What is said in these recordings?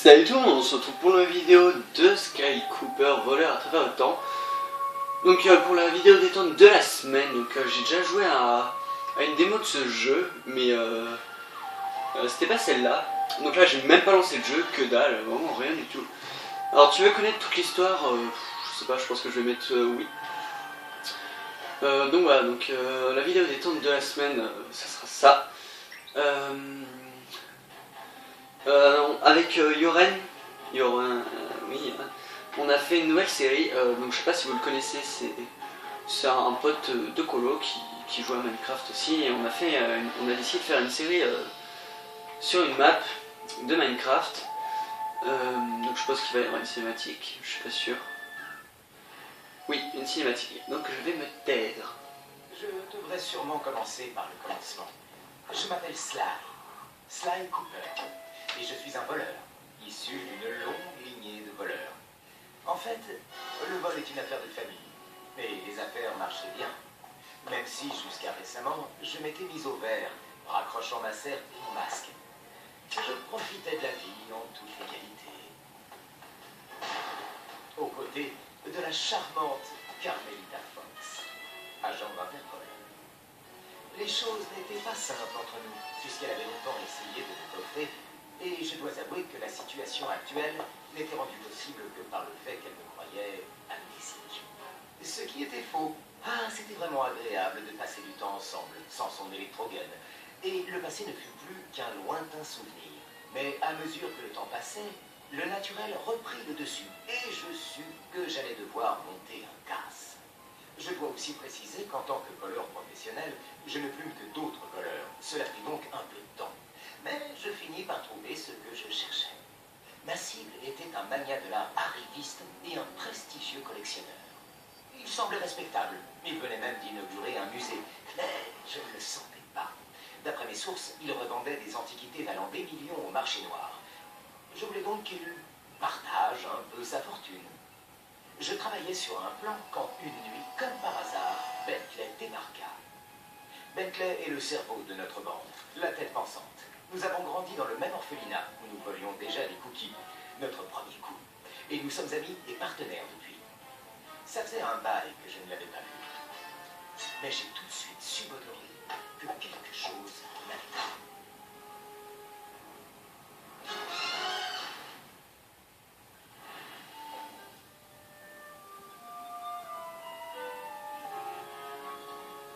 Salut tout le monde, on se retrouve pour une vidéo de Sky Cooper, voleur à travers le temps. Donc pour la vidéo détente de la semaine, j'ai déjà joué à une démo de ce jeu, mais c'était pas celle-là. Donc là j'ai même pas lancé le jeu, que dalle, vraiment rien du tout. Alors tu veux connaître toute l'histoire, je sais pas, je pense que je vais mettre oui. Donc voilà, la vidéo détente de la semaine, ça sera ça. Avec Yoren, oui, on a fait une nouvelle série, donc je sais pas si vous le connaissez, c'est un pote de colo qui joue à Minecraft aussi, et on a décidé de faire une série sur une map de Minecraft, donc je pense qu'il va y avoir une cinématique, je suis pas sûr. Oui, une cinématique, donc je vais me taire. Je devrais sûrement commencer par le commencement. Je m'appelle Sly Cooper, et je suis un voleur, issu d'une longue lignée de voleurs. En fait, le vol est une affaire de famille, et les affaires marchaient bien. Même si, jusqu'à récemment, je m'étais mis au vert, raccrochant ma serpe et mon masque. Je profitais de la vie en toute légalité. Aux côtés de la charmante Carmelita Fox, agent d'Interpol. Les choses n'étaient pas simples entre nous, puisqu'elle avait longtemps essayé de me coffrer, et je dois avouer que la situation actuelle n'était rendue possible que par le fait qu'elle me croyait amnésique. Ce qui était faux. Ah, c'était vraiment agréable de passer du temps ensemble, sans son électrogun, et le passé ne fut plus qu'un lointain souvenir. Mais à mesure que le temps passait, le naturel reprit le dessus, et je sus que j'allais devoir monter un casse. Je dois aussi préciser qu'en tant que voleur professionnel, je ne plume que d'autres voleurs. Cela prit donc un peu de temps. Mais je finis par trouver ce que je cherchais. Ma cible était un magnat de l'art arriviste et un prestigieux collectionneur. Il semblait respectable. Il venait même d'inaugurer un musée. Mais je ne le sentais pas. D'après mes sources, il revendait des antiquités valant des millions au marché noir. Je voulais donc qu'il partage un peu sa fortune. Je travaillais sur un plan quand une nuit, comme par hasard, Bentley débarqua. Bentley est le cerveau de notre bande, la tête pensante. Nous avons grandi dans le même orphelinat où nous volions déjà des cookies, notre premier coup. Et nous sommes amis et partenaires depuis. Ça faisait un bail que je ne l'avais pas vu. Mais j'ai tout de suite subodoré que quelque chose n'allait pas.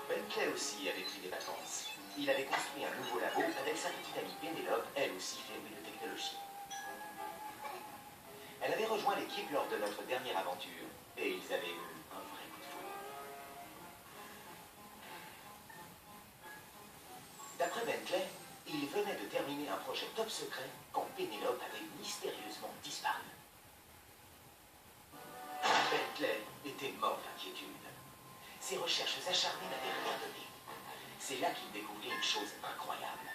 Bentley aussi avait pris des vacances. Il avait construit un nouveau labo avec sa petite amie Pénélope, elle aussi férue de technologie. Elle avait rejoint l'équipe lors de notre dernière aventure, et ils avaient eu un vrai coup de foudre. D'après Bentley, il venait de terminer un projet top secret quand Pénélope avait mystérieusement disparu. Bentley était mort d'inquiétude. Ses recherches acharnées n'avaient rien donné. C'est là qu'il découvrit une chose incroyable.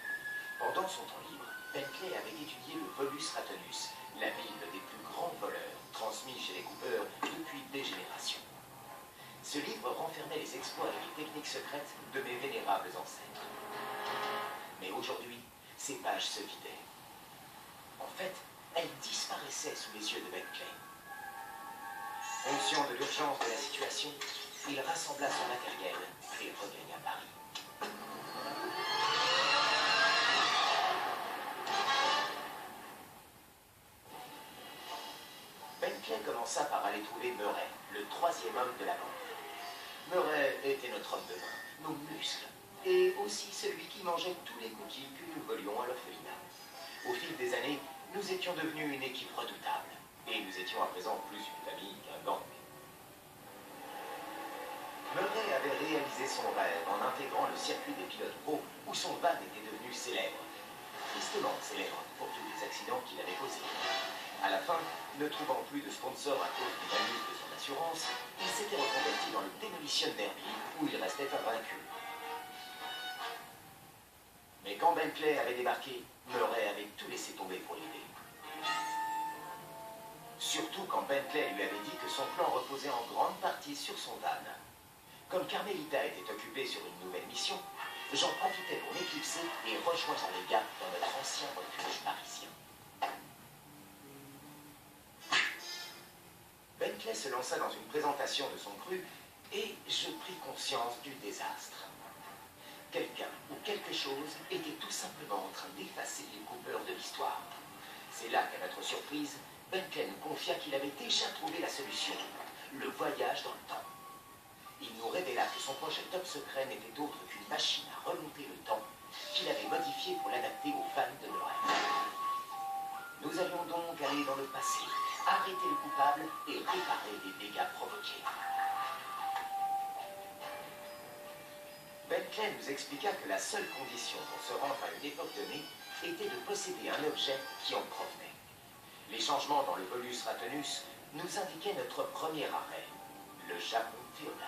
Pendant son temps libre, Bentley avait étudié le Volus Ratonus, la Bible des plus grands voleurs, transmis chez les Cooper depuis des générations. Ce livre renfermait les exploits et les techniques secrètes de mes vénérables ancêtres. Mais aujourd'hui, ces pages se vidaient. En fait, elles disparaissaient sous les yeux de Bentley. Conscient de l'urgence de la situation, il rassembla son matériel et regagna Paris. Bentley commença par aller trouver Murray, le troisième homme de la bande. Murray était notre homme de main, nos muscles, et aussi celui qui mangeait tous les cookies que nous volions à l'orphelinat. Au fil des années, nous étions devenus une équipe redoutable, et nous étions à présent plus une famille qu'un gang. Murray avait réalisé son rêve en intégrant le circuit des pilotes pro où son van était devenu célèbre. Tristement célèbre pour tous les accidents qu'il avait causés. À la fin, ne trouvant plus de sponsor à cause du bonus de son assurance, il s'était reconverti dans le Demolition Derby où il restait invaincu. Mais quand Bentley avait débarqué, Murray avait tout laissé tomber pour l'aider. Surtout quand Bentley lui avait dit que son plan reposait en grande partie sur son van. Comme Carmelita était occupée sur une nouvelle mission, j'en profitais pour m'éclipser et rejoindre les gars dans notre ancien refuge parisien. Bentley se lança dans une présentation de son cru et je pris conscience du désastre. Quelqu'un ou quelque chose était tout simplement en train d'effacer les coupeurs de l'histoire. C'est là qu'à notre surprise, Bentley nous confia qu'il avait déjà trouvé la solution, le voyage dans le temps. Il nous révéla que son projet top secret n'était autre qu'une machine à remonter le temps qu'il avait modifiée pour l'adapter aux fans de Noël. Nous allions donc aller dans le passé, arrêter le coupable et réparer les dégâts provoqués. Bentley nous expliqua que la seule condition pour se rendre à une époque donnée était de posséder un objet qui en provenait. Les changements dans le Volus Ratenus nous indiquaient notre premier arrêt, le Japon féodal.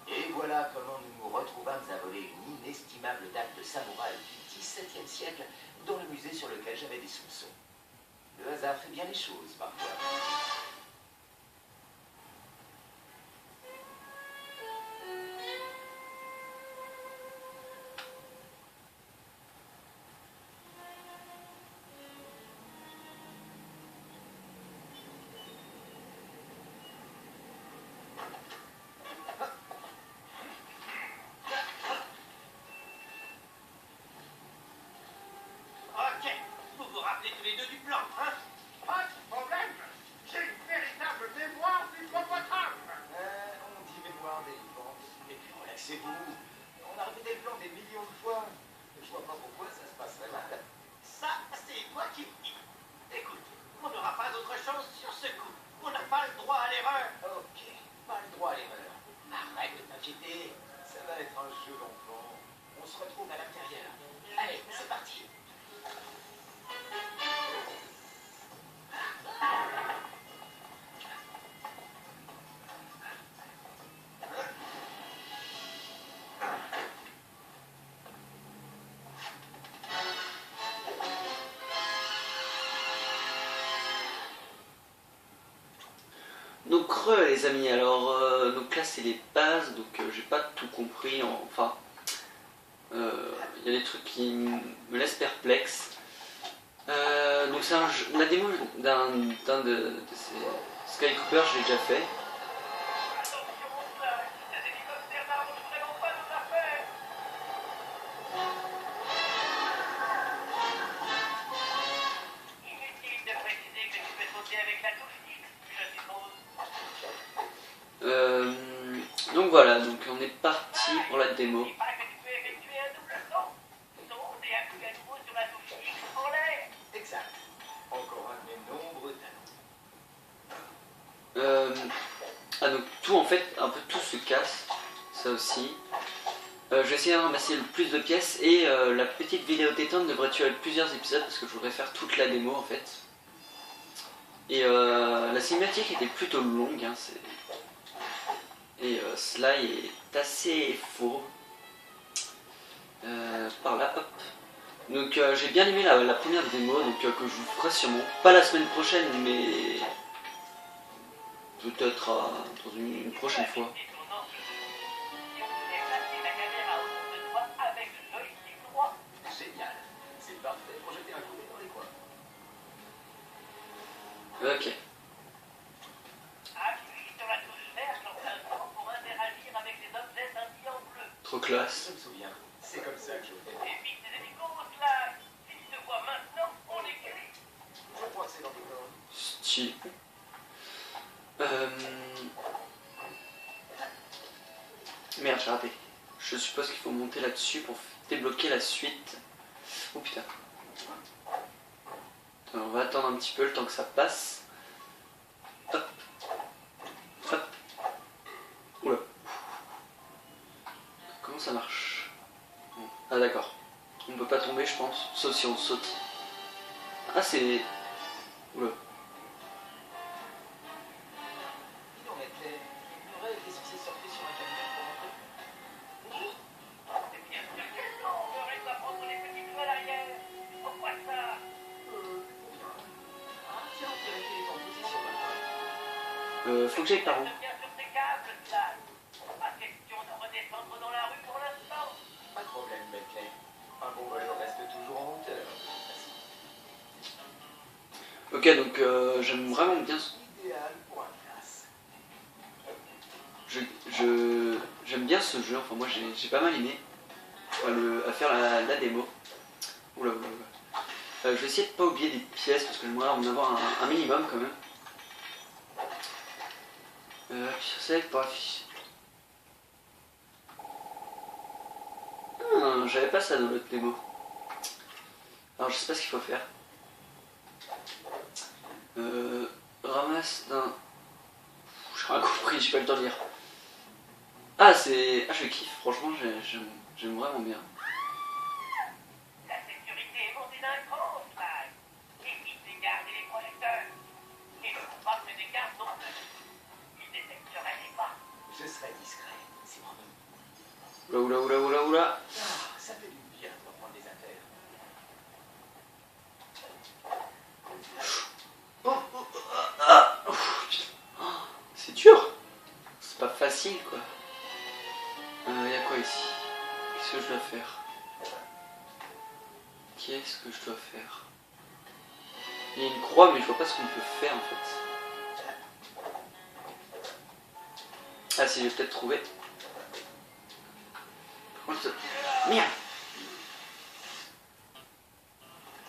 Et voilà comment nous nous retrouvâmes à voler une inestimable dague de samouraï du XVIIe siècle dans le musée sur lequel j'avais des soupçons. Le hasard fait bien les choses parfois. Tous les deux du plan, hein? Pas de problème. J'ai une véritable mémoire d'hippopotame. On dit mémoire d'éléphant. Et puis relaxez-vous. On a répété le plan des millions de fois. Je vois pas pourquoi ça se passerait mal. Ça, c'est toi qui me dis. Écoute, on n'aura pas d'autre chance sur ce coup. On n'a pas le droit à l'erreur. Ok, pas le droit à l'erreur. Arrête de t'inquiéter. Ça va être un jeu d'enfant. On se retrouve à l'intérieur. Allez, c'est parti. Donc les amis, alors donc là c'est les bases, donc j'ai pas tout compris, enfin il y a des trucs qui me laissent perplexe. Donc c'est la démo d'un de ces Sky Cooper, je l'ai déjà fait. Inutile de préciser que tu peux sauter avec la touche X, je suppose. Donc voilà, donc on est parti pour la démo. Il paraît que tu peux effectuer un double saut. Saute et appuie à nouveau sur la touche X en l'air. Exact. Encore un de mes nombreux talents. Donc tout en fait, un peu tout se casse, ça aussi. Je vais essayer de ramasser le plus de pièces et la petite vidéo détente devrait durer plusieurs épisodes parce que je voudrais faire toute la démo en fait. Et la cinématique était plutôt longue, hein, et cela est assez faux. Par là, hop. Donc j'ai bien aimé la première démo, donc que je vous ferai sûrement, pas la semaine prochaine, mais peut-être dans une prochaine fois. Génial. C'est parfait pour jeter un coup d'œil dans les coins. Ok. Appuie sur la touche verte en instant pour interagir avec les objets scintillants en bleu. Trop classe. Je me souviens. C'est comme ça que je fais. Évite les hélicos, là. S'ils te voient maintenant, on les grille. Je crois que c'est dans tes cordes. Style. Merde, j'ai raté. Je suppose qu'il faut monter là-dessus pour débloquer la suite. Oh putain. Alors, on va attendre un petit peu le temps que ça passe. Hop. Hop. Oula. Comment ça marche? Ah d'accord. On peut pas tomber je pense, sauf si on saute. Ah c'est... Oula. Dis donc, Bentley, Noël était censé sortir sur un camion pour rentrer. Oui. C'est bien sûr que non. On aurait pas prendre les petites toiles arrière. Pourquoi ça? Bien. Ah, tiens, on dirait qu'il est en position maintenant. Faut que j'aille par où? Bien sur tes câbles, là. Pas question de redescendre dans la rue pour l'instant. Pas de problème, Bentley. Un bon voleur reste toujours en hauteur. Ok donc j'aime vraiment bien... Idéal pour un classe. j'aime bien ce jeu, enfin moi j'ai pas mal aimé à faire la démo. Oula oula oula. Je vais essayer de pas oublier des pièces parce que j'aimerais en avoir un minimum quand même. C'est pas affiché. J'avais pas ça dans l'autre démo. Alors je sais pas ce qu'il faut faire. Ramasse d'un... J'ai rien compris, j'ai pas le temps de lire. Ah c'est... Ah je kiffe, franchement j'aime vraiment bien. La sécurité est montée d'un cran, Flag. Évite les gardes et les projecteurs. Et ne faut pas que des gardes non plus. Ils détecteraient les pas. Je serai discret, c'est promis. Oula oula oula oula oula. Ah, ça fait du bien de reprendre des affaires. C'est dur. C'est pas facile quoi. Y'a quoi ici? Qu'est-ce que je dois faire? Qu'est-ce que je dois faire? Il y a une croix mais je vois pas ce qu'on peut faire en fait. Ah si, j'ai peut-être trouvé. Par contre, merde.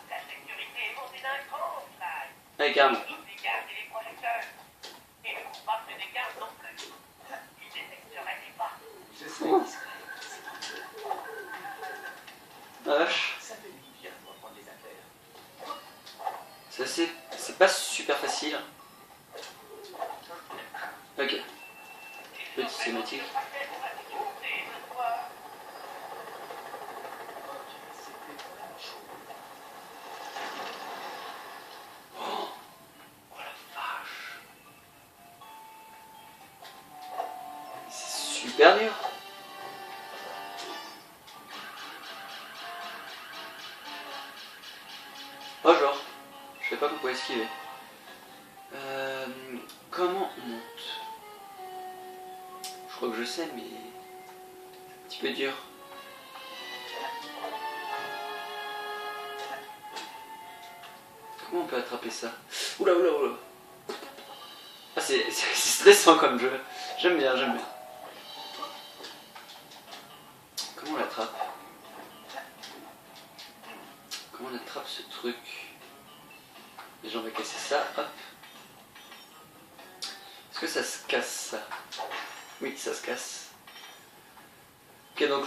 La sécurité est montée d'un cran, Flag. Allez carrément. Évite les gardes et les projecteurs. Et ne faut pas que des gardes non plus. Ils détecteraient les pas. Je serai discret, c'est promis. Ah, vache. Ça fait du bien de reprendre des affaires. C'est pas super facile. Ok. Petite cinématique. Parfait pour la sécurité ce soir. Ok, c'était vraiment chaud. Oh la vache. C'est super dur. Oh genre, je sais pas qu'on peut esquiver. Comment on monte? Je crois que je sais mais c'est un petit peu dur. Comment on peut attraper ça? Oula oula oula. Ah c'est stressant comme jeu. J'aime bien, j'aime bien. Comment on l'attrape? Comment on attrape ce truc? Déjà on va casser ça, hop. Est-ce que ça se casse ça? Oui, ça se casse. Ok, donc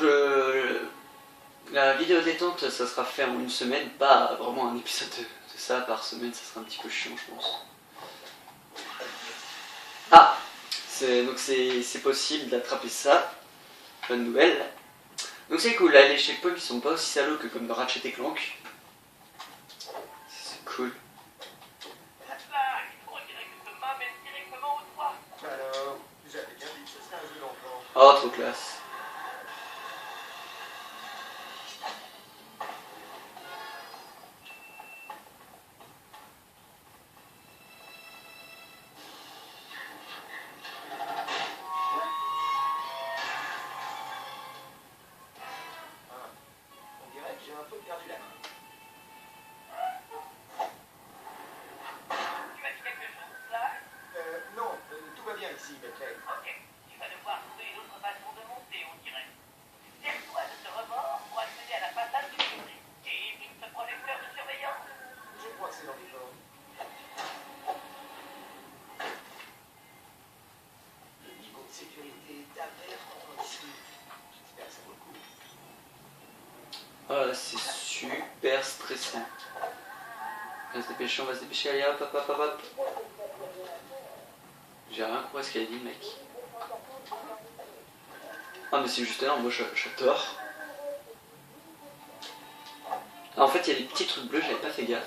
la vidéo détente, ça sera fait en une semaine, pas vraiment un épisode de ça par semaine, ça sera un petit peu chiant je pense. Ah, donc c'est possible d'attraper ça. Bonne nouvelle. Donc c'est cool, là les checkpoints ils sont pas aussi salauds que comme dans Ratchet & Clank. C'est cool. Flag, on dirait que ce mât mène directement au toit. Alors, j'avais bien dit que ce serait un jeu d'enfant. Oh, trop classe. On dirait que j'ai un peu perdu la main. Tu as dit quelque chose, Flag? Non, tout va bien ici, Bentley. Ok, tu vas devoir trouver une autre façon de monter, on dirait. Serre-toi de ce rebord pour accéder à la façade du musée. Et évite ce projecteur de surveillance. Je crois que c'est dans les cordes. Le niveau de sécurité est aberrant ici. J'espère que ça vaut le coup. Oh là, c'est super stressant. On va se dépêcher, allez hop hop hop hop hop. J'ai rien compris à ce qu'elle a dit, mec. Ah mais c'est juste énorme, moi j'adore. Ah, en fait il y a des petits trucs bleus, j'avais pas fait gaffe.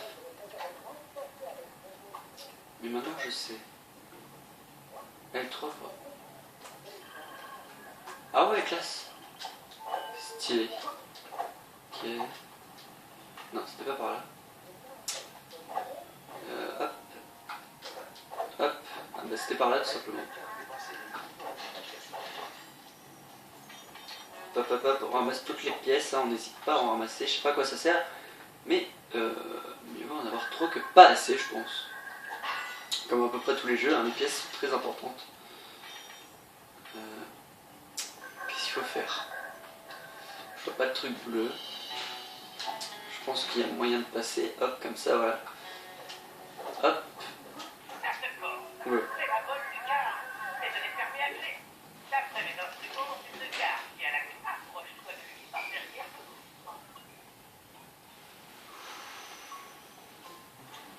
Mais maintenant je sais. Elle 3 fois. Ah ouais, classe. Stylé. Ok. Non, c'était pas par là. Hop. Hop. Ah bah c'était par là tout simplement. Hop hop hop, on ramasse toutes les pièces, hein, on n'hésite pas à en ramasser, je sais pas à quoi ça sert, mais mieux vaut en avoir trop que pas assez je pense. Comme à peu près tous les jeux, hein, les pièces sont très importantes. faut faire. Je vois pas de truc bleu. Je pense qu'il y a moyen de passer. Hop, comme ça, voilà. Hop. Ouais. C'est la bonne du car. C'est de les fermer à clé. D'après mes notes de cours, c'est le car qui a la clé. Approche-toi de lui par derrière.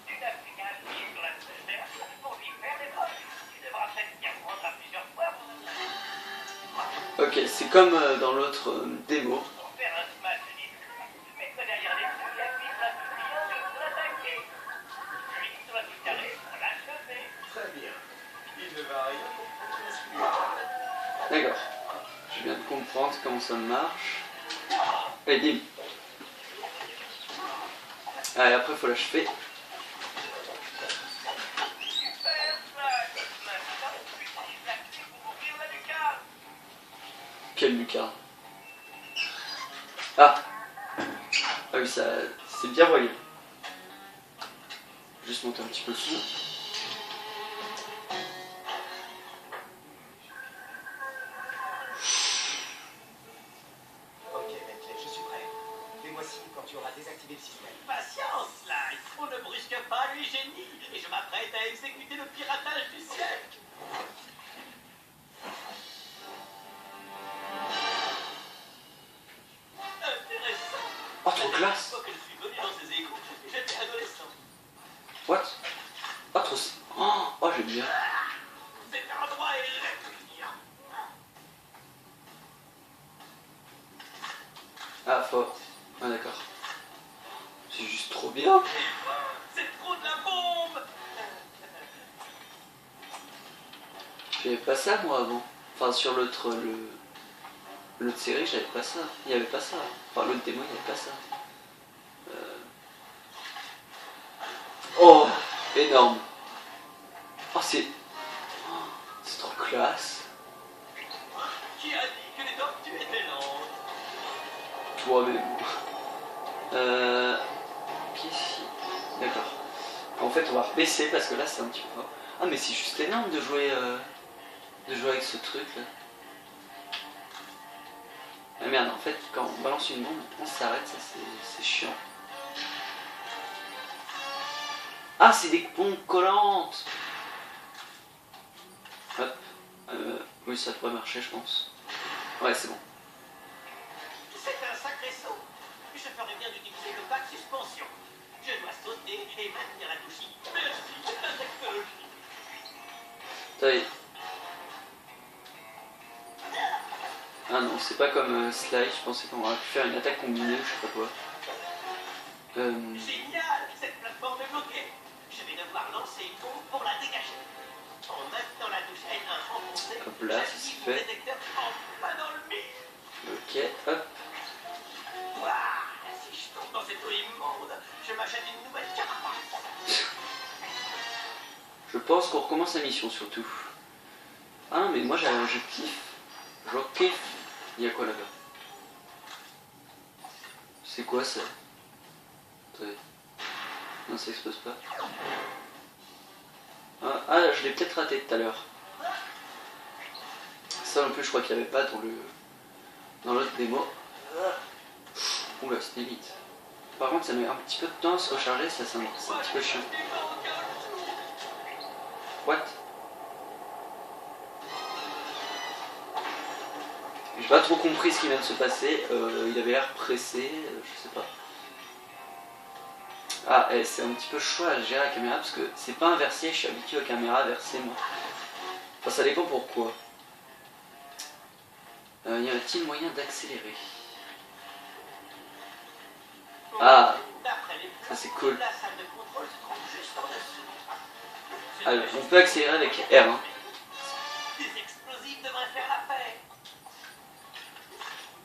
Tu n'as plus qu'à appuyer sur la touche verte pour lui faire des poches. Tu devras peut-être y apprendre à plusieurs fois. Ok, c'est comme dans l'autre démo. Pour faire un smash discret, mets-toi derrière les trous et appuie sur la touche triangle pour l'attaquer. Puis sur la touche carrée pour l'achever. Très bien. Il ne va rien D'accord. Je viens de comprendre comment ça marche. Et bim. Allez, après il faut l'achever. Super smash. Maintenant, utilise la clé pour ouvrir la lucarne. Quelle lucarne. Ah. Ah oui, ça, c'est bien voyé. Juste monter un petit peu le son. Ok, Bentley, je suis prêt. Fais-moi signe quand tu auras désactivé le système. Patience, Sly. On ne brusque pas les génies. Et je m'apprête à exécuter le piratage du siècle. Intéressant. Oh, trop classe. La dernière fois que je suis venu dans ces égouts, j'étais adolescent. What? Oh, trop... Oh, j'aime bien. Cet endroit est répugnant. Ah, faut... Ah, d'accord. C'est juste trop bien. C'est trop de la bombe. J'avais pas ça, moi, avant. Enfin, sur l'autre... L'autre série, j'avais pas ça. Il y avait pas ça. Enfin, l'autre démo, il y avait pas ça. Oh, énorme. Oh, c'est... C'est trop classe. Qui a dit que les tortues étaient lentes? Toi-même. Qu'ici. D'accord. En fait, on va rebaisser parce que là, c'est un petit peu fort. Ah, mais c'est juste énorme de jouer avec ce truc-là. Ah merde, en fait, quand on balance une bombe, on s'arrête, ça c'est chiant. Ah, c'est des bombes collantes. Hop. Oui, ça devrait marcher, je pense. Ouais, c'est bon. C'est un sacré saut. Je ferais bien d'utiliser le pack suspension. Je dois sauter et maintenir la touche. Merci de la technologie. Attendez. Ah non, c'est pas comme Sly, je pensais qu'on aurait pu faire une attaque combinée ou je sais pas quoi. Génial. Cette plateforme est bloquée. Je vais devoir lancer une bombe pour la dégager. En maintenant la touche L1 enfoncée, Hop là, ça se j'active fait. mon détecteur en plein dans le mille. Ok, hop. Ouah, si je tombe dans cette eau immonde, je m'achète une nouvelle carapace. Je pense qu'on recommence la mission surtout. Ah mais moi je kiffe. Je kiffe. Il y a quoi là-bas? C'est quoi ça? Attendez. Non, ça explose pas. Ah, je l'ai peut-être raté tout à l'heure. Ça non plus, je crois qu'il n'y avait pas dans l'autre démo. Oula, c'était vite. Par contre, ça met un petit peu de temps à se recharger, ça c'est un petit peu chiant. What? J'ai pas trop compris ce qui vient de se passer. Il avait l'air pressé, je sais pas. Ah, c'est un petit peu chaud à gérer la caméra parce que c'est pas inversé, je suis habitué aux caméras inversées moi. Enfin, ça dépend pourquoi. Y a-t-il moyen d'accélérer? Ah, ça c'est cool. La salle de contrôle se trouve juste en dessous. Alors, on peut accélérer avec R1. Des explosifs devraient faire l'affaire.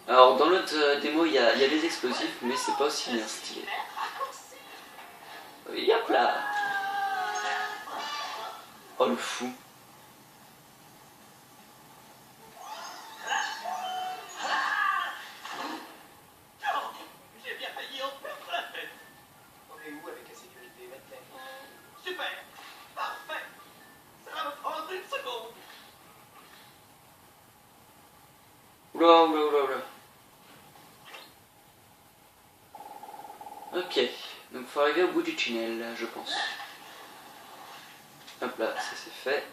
Alors, dans l'autre démo, il y a des explosifs, mais c'est pas aussi bien stylé. Oui, hop là. Oh le fou. J'ai bien failli en perdre la tête. On est où avec la sécurité, Bentley? Super. Parfait. Ça va me prendre une seconde. Oula, oula, oula, oula. Ok, donc faut arriver au bout du tunnel, là, je pense. Hop là, ça c'est fait.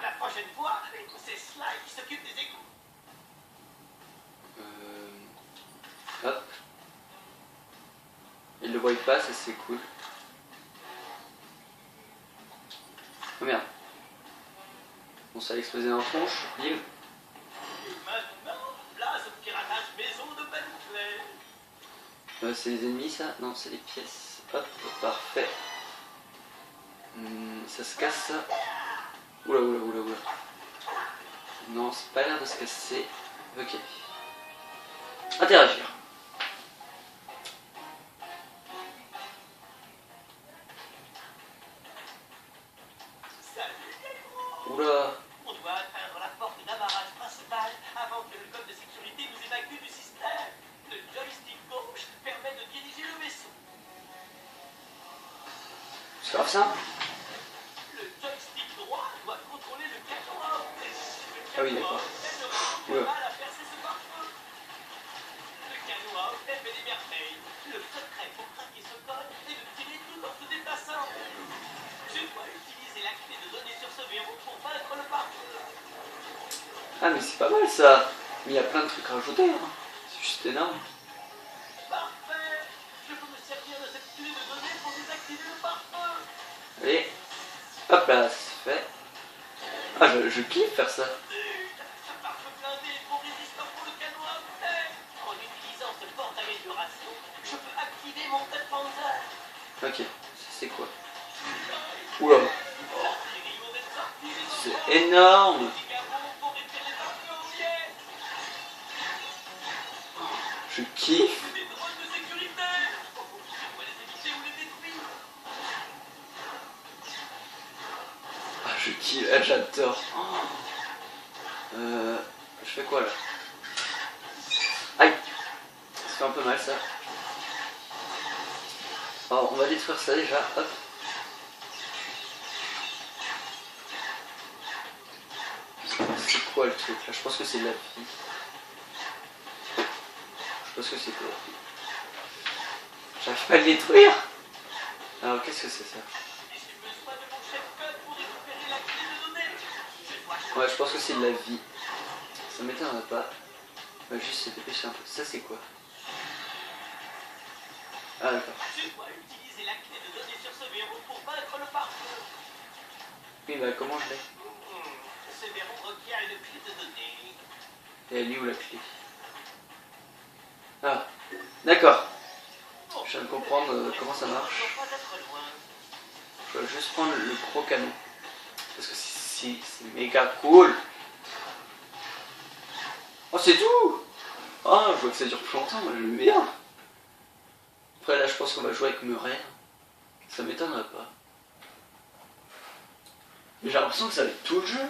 La prochaine fois, c'est Sly qui s'occupe des égouts. Hop. Il le voit pas, ça c'est cool. Oh merde. Bon, ça a explosé dans la tronche. Bim. Et maintenant, place au piratage maison de Bentley. C'est les ennemis ça? Non, c'est les pièces. Hop, parfait. Ça se casse ça. Oula, oula, oula, oula. Non, c'est pas l'air de se casser. Ok. Interagir. Salut les gros. Oula. On doit atteindre la porte d'amarrage principale avant que le code de sécurité nous évacue du système. Le joystick gauche permet de diriger le vaisseau. C'est grave simple. Le joystick droit doit contrôler le canon à octet. Ah oui, d'accord. Le mal à percer ce pare-feu. Le canon à octet fait des merveilles. Le secret pour craquer ce code est de tirer tout en se déplaçant. Je dois utiliser la clé de données sur ce verrou pour vaincre le pare-feu. Ah mais c'est pas mal ça. Mais il y a plein de trucs à rajouter. Hein. C'est juste énorme. Parfait. Je peux me servir de cette clé de données pour désactiver le pare-feu. Allez. Hop là, c'est fait. Ah, je kiffe faire ça. Ce pare-feu blindé est trop résistant pour le canon à octet. En utilisant ce porte-amélioration, je peux activer mon tête Panzer. Ok, ça c'est quoi? Oula. C'est énorme. Je kiffe. Des drones de sécurité. Je dois les éviter ou les détruire. Ah, je kiffe, ah, j'adore. Je fais quoi là? Aïe. Ça fait un peu mal ça. Alors, on va détruire ça déjà. Hop. C'est quoi le truc là? Je pense que c'est de la vie. Je pense que c'est quoi? J'arrive pas à le détruire. Alors qu'est-ce que c'est ça? J'ai besoin de mon chef-code pour récupérer la clé de données. Ouais, je pense que c'est de la vie. Ça m'étonnerait pas. On va juste se dépêcher un peu. Ça c'est quoi? Ah d'accord. Je dois utiliser la clé de données sur ce verrou pour vaincre le pare-feu. Oui bah comment je l'ai? Ce verrou requiert une clé de données. Et elle est où la clé? Ah, d'accord. Je viens de comprendre comment ça marche. Je dois pas être loin. Je vais juste prendre le gros canon. Parce que c'est méga cool. Oh c'est tout. Ah je vois que ça dure plus longtemps, moi j'aime bien. Après là je pense qu'on va jouer avec Murray. Ça m'étonnerait pas. Mais j'ai l'impression que ça va être tout le jeu.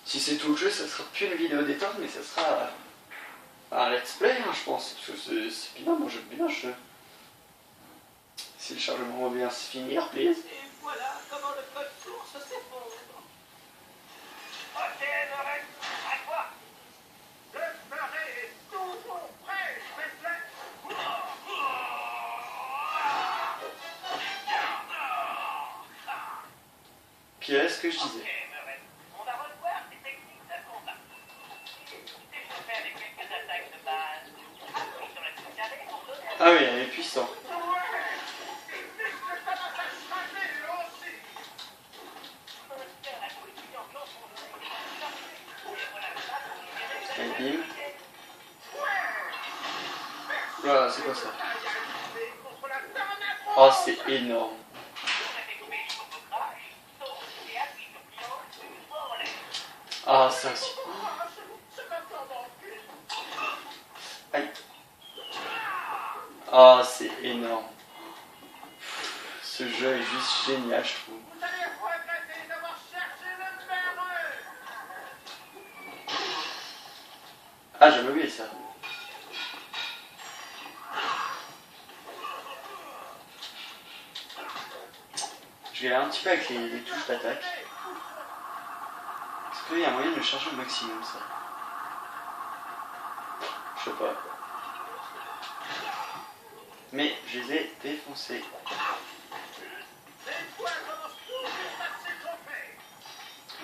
Si c'est tout le jeu, ça sera plus une vidéo détente, mais ça sera un let's play, hein, je pense. Parce que c'est bien, moi j'aime bien ce jeu. Si le chargement va bien se finir, please. Et voilà comment le code source s'effondre. Ok, Lorraine, à toi. Le Murray est toujours prêt, Bentley. Qu'est-ce que je Ok, disais? Murray. On va revoir tes techniques de combat. T'échauffer avec quelques attaques de base. Appuie sur la touche carrée pour donner Ah oui, elle est puissante. Ouais. Il dit que ça va s'achever, lui aussi. un faire la coefficient dans son jeu. Et voilà ça pour libérer Et cette bim. activité. Voilà, c'est quoi ça? Contre la tornado. Oh, c'est énorme. Ah, ça aussi. Aïe. Ah, c'est énorme. Ce jeu est juste génial, je trouve. Vous allez regretter d'avoir cherché le Murray. Ah, j'avais oublié ça. Je galère un petit peu avec les touches d'attaque. Est-ce qu'il y a moyen de le charger au maximum ça? sais pas. Mais je les ai défoncés. Cette fois, commence tout sur passer le trophée.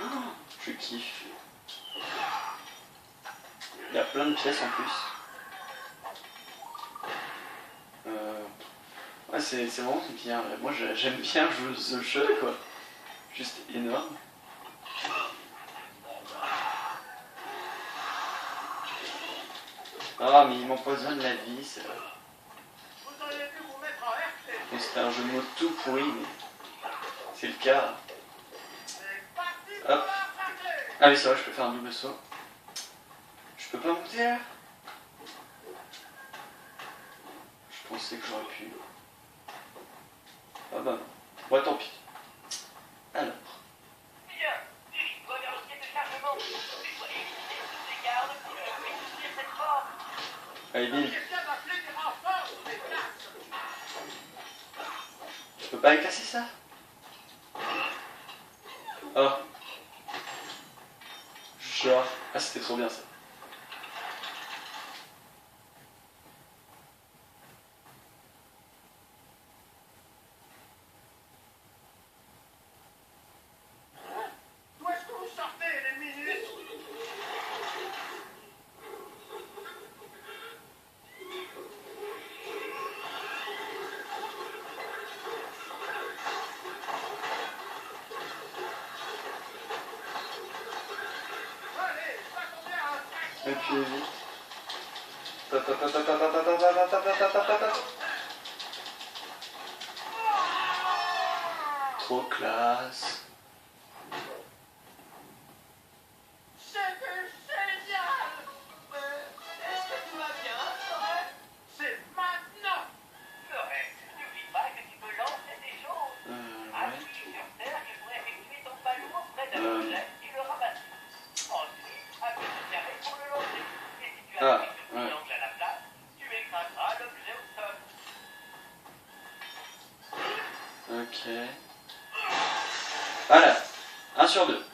Oh, je kiffe. Il y a plein de pièces en plus. Ouais, c'est vraiment bien. Moi j'aime bien jouer ce jeu quoi. Juste énorme. Ah mais il m'empoisonne la vie, c'est vrai. Vous auriez pu vous mettre en RT. Bon, c'était un jeu de mots tout pourri, mais c'est le cas. C'est parti pour Hop. la raclée. Ah oui, c'est vrai, je peux faire un double saut. Je peux pas monter là? Je pensais que j'aurais pu. Ah bah non. Ouais, tant pis. Alors. Bien, dirige-toi vers le quai de chargement. Déployez éviter toutes les gardes pour réussir cette porte. Allez, bim. Quelqu'un m'appeler des renforts ou des places. Je peux pas casser ça? Oh. Genre. Ah, c'était trop bien ça. D'où est-ce que vous sortez, les minutes? Allez, s'attendez à un track. Et puis vite. Ta ta ta ta ta ta ta ta ta ta ta ta ta ta ta. Trop classe. C'était génial. Est-ce que tout va bien, Sorel? C'est maintenant. Sorel, n'oublie pas que tu peux lancer des choses. Ouais. Appuie sur terre et pour effectuer ton pas lourd près d'un objet et le ramasser. Ensuite, appuie sur carré pour le lancer. Et si tu Ah, appuies sur ouais. triangle à la place, tu écraseras l'objet au sol. Ok. Voilà. 1 sur 2.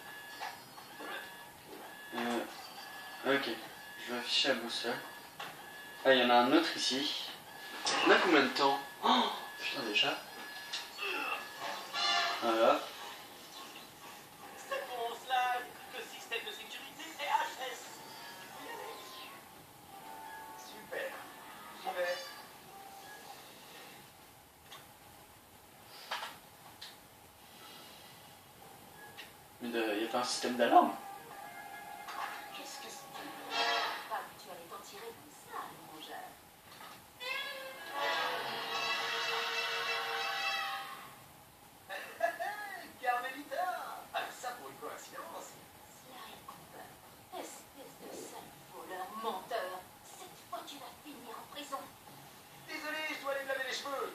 Ok. Je vais afficher la boussole. Ah, il y en a un autre ici. On a combien de temps? Oh, putain, déjà. Voilà. C'est bon, Slide. Le système de sécurité est HS. Super. J'y vais. Mais il n'y a pas un système d'alarme? Qu'est-ce que c'est? Pas que tu allais t'en tirer comme ça, le rongeur. Carmelita. Ah, ça pour une coïncidence. Sly Cooper, espèce de sale voleur, menteur. Cette fois, tu vas finir en prison. Désolé, je dois aller me laver les cheveux.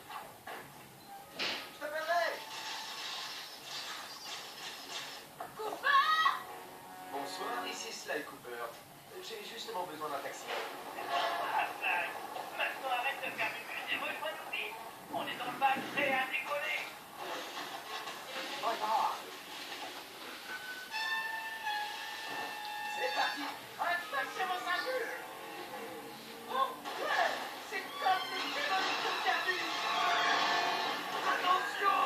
Je t'appellerai. Cooper! Bonsoir, ici Sly Cooper. J'ai justement besoin d'un taxi. Ah, Slide. Maintenant, arrête de faire du bruit et rejoins-nous vite. On est dans le bac prêt à décoller. C'est parti. Attention aux injures. Oh, ouais, c'est comme des cheveux de perdu. Attention!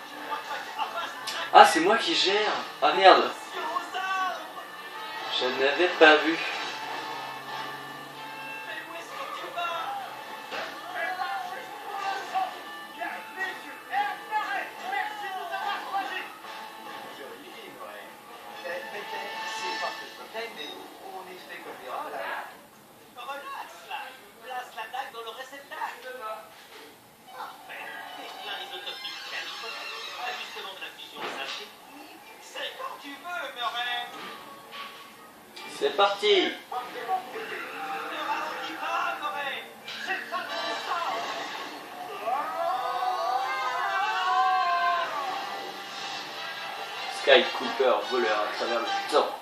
Je crois que ma carapace Ah, c'est moi qui gère. Ah merde. attention aux arbres! Je n'avais pas vu. Mais où est-ce que tu vas? Et là, juste pour l'instant. Gardez sur Air Pareil. Merci de nous avoir choisis. Jolie ligne, ouais. Peut-être, c'est parce que je me plaigne, mais on est fait comme des rats, là. Relax, Slide. Place l'attaque dans le réceptacle. Parfait. Déclin isotopique calibre. Ajustement de la fusion synthétique. C'est quand tu veux, Murray. C'est parti. Ne ralentis pas, Murray. C'est ça ton sang. Sky Cooper, voleur à travers le temps.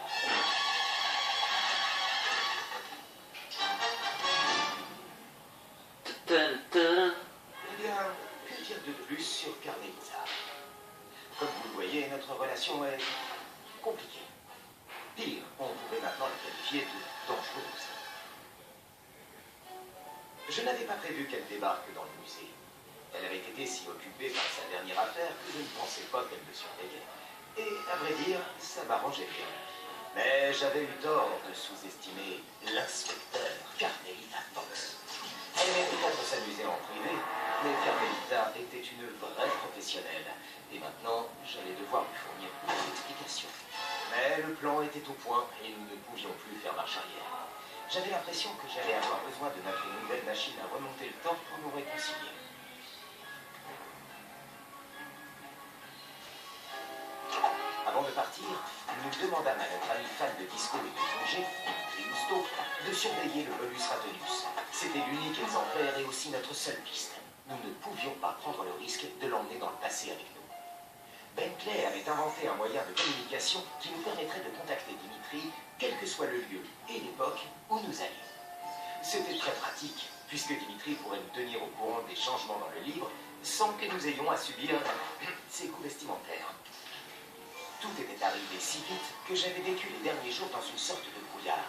Ta-ta-ta. Eh bien, que dire de plus sur Carmelita? Comme vous le voyez, notre relation est compliquée. Pire, on pouvait maintenant la qualifier de dangereuse. Je n'avais pas prévu qu'elle débarque dans le musée. Elle avait été si occupée par sa dernière affaire que je ne pensais pas qu'elle me surveillait. Et à vrai dire, ça m'arrangeait bien. Mais j'avais eu tort de sous-estimer l'inspecteur Carmelita Fox. Elle aimait peut-être s'amuser en privé, mais Carmelita était une vraie professionnelle. Et maintenant, j'allais devoir lui fournir des explications. Mais le plan était au point et nous ne pouvions plus faire marche arrière. J'avais l'impression que j'allais avoir besoin de notre nouvelle machine à remonter le temps pour nous réconcilier. Avant de partir, nous demandâmes à notre ami fan de disco et de plongée, Dimitri Housteau, de surveiller le Volus Ratonus. C'était l'unique exemplaire et aussi notre seule piste. Nous ne pouvions pas prendre le risque de l'emmener dans le passé avec nous. Bentley avait inventé un moyen de communication qui nous permettrait de contacter Dimitri, quel que soit le lieu et l'époque où nous allions. C'était très pratique, puisque Dimitri pourrait nous tenir au courant des changements dans le livre, sans que nous ayons à subir ses coups vestimentaires. Tout était arrivé si vite que j'avais vécu les derniers jours dans une sorte de brouillard.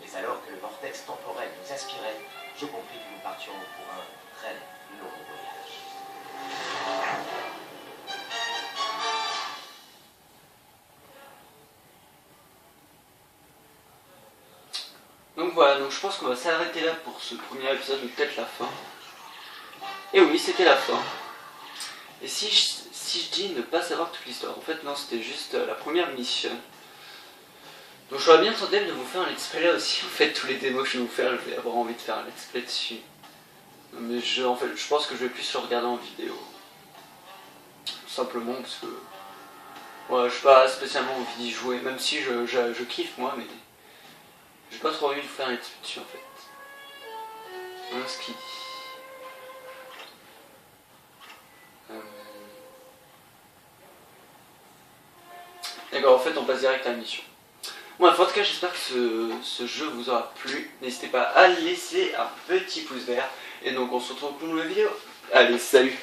Mais alors que le vortex temporel nous aspirait, je compris que nous partions pour un très long voyage. Donc voilà, donc je pense qu'on va s'arrêter là pour ce premier épisode, ou peut-être la fin. Et oui, c'était la fin. Et si je dis ne pas savoir toute l'histoire, en fait non, c'était juste la première mission. Donc j'aurais bien tenté de vous faire un let's play là aussi, en fait tous les démos que je vais vous faire, je vais avoir envie de faire un let's play dessus. Mais en fait, je pense que je vais plus le regarder en vidéo. Tout simplement parce que ouais, je n'ai pas spécialement envie d'y jouer, même si je kiffe moi, mais j'ai pas trop envie de vous faire un let's play dessus en fait. Voilà ce qu'il dit. D'accord, en fait on passe direct à la mission. Bon, en tout cas j'espère que ce jeu vous aura plu. N'hésitez pas à laisser un petit pouce vert. Et donc on se retrouve pour une nouvelle vidéo. Allez, salut!